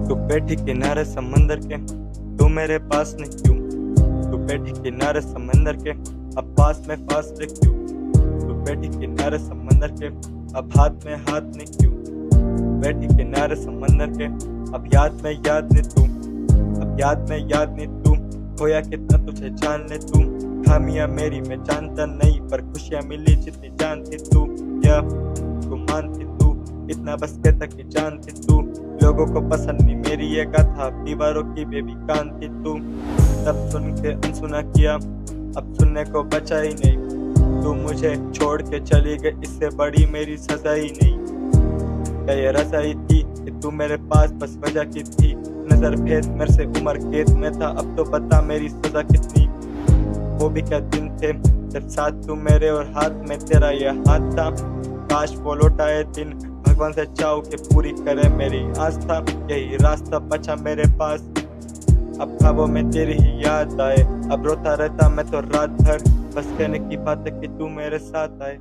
तू बैठी किनारे समंदर के, तू मेरे पास नहीं क्यों? तू बैठी किनारे समंदर के, अब पास में फासले क्यों? तू बैठी किनारे समंदर के, अब हाथ में हाथ नहीं क्यों? बैठी किनारे समंदर के, अब याद में याद नहीं तू, अब याद में याद नहीं तू। खोया कितना तुझे जान ले तू, खामियां मेरी मैं जानता नहीं, पर खुशियां मिली जितनी जानती तू। या तू मानती तू, इतना बस कहता कि जानती तू। लोगों को पसंद नहीं मेरी ये गाथा, दीवारों की बेबी कान थी तू। तब सुन के अनसुना किया, अब सुनने को बचा ही नहीं। तू मुझे छोड़ के चली गई, इससे बड़ी मेरी सजा ही नहीं। क्या ये रजाई थी कि तू मेरे पास बस वजह की थी? नजर भेद मेरे से उम्र कैद में था, अब तो बता मेरी सजा कितनी? वो भी क्या दिन थे जब साथ तू मेरे और हाथ में तेरा ये हाथ था। काश वो लौटाए दिन, भगवान से चाहूं कि पूरी करे मेरी आस्था। यही रास्ता बचा मेरे पास, अब ख्वाबों में तेरी ही याद आए। अब रोता रहता मैं तो रात भर, बस कहने की बात है कि तू मेरे साथ आए।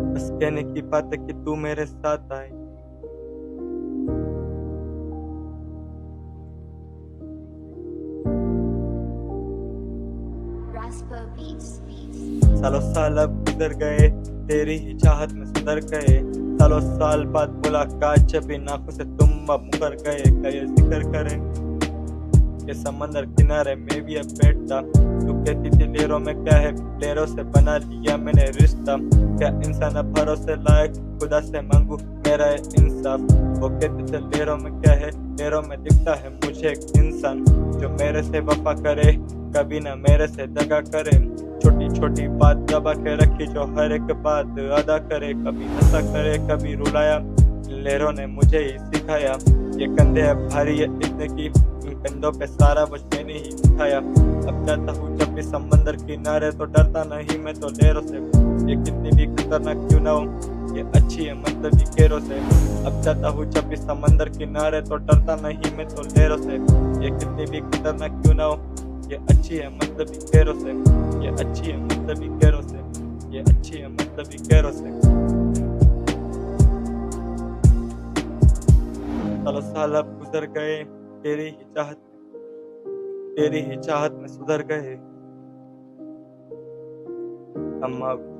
बस कहने की बात है कि तू मेरे साथ आए। सालों साल अब गुजर गए, तेरी ही चाहत में सुधर गए। सालों साल बाद मुलाकात जब इन आंखों से तुम अब मुकर गए। क्या ये जिक्र करें कि समंदर किनारे में भी अब बैठता। तू कहती थी लहरों में क्या है, लहरों से बना लिया मैंने रिश्ता। क्या इंसान अब भरोसे लायक, खुदा से मांगू मेरा इंसाफ। वो कहते थे लहरों में क्या है, लहरों में दिखता है मुझे एक इंसान जो मेरे से वफा करे, कभी ना मेरे से दगा करे। छोटी छोटी बात दबा के रखी जो हर एक बात अदा करे। कभी हंसा करे कभी रुलाया, लहरों ने मुझे ही सिखाया। ये कंधे अब भारी है इतने की, इन कंधों पे सारा बोझ मैंने ही उठाया। अब जाता हूँ जब भी समंदर किनारे, तो डरता नहीं मैं तो लहरों से। ये कितनी भी खतरनाक क्यों ना हो, ये अच्छी है मतलब ये गहरों से। अब जाता हूँ जब भी समंदर किनारे, तो डरता नहीं मैं तो लहरों से। ये कितनी भी खतरनाक क्यों ना हो, ये अच्छी है मतलब ये गहरों से। ये अच्छी है मतलब ये गहरों से। ये अच्छी है मतलब ये गहरों से। सालों साल अब गुजर गए, तेरी ही चाहत में सुधर गए हम अब।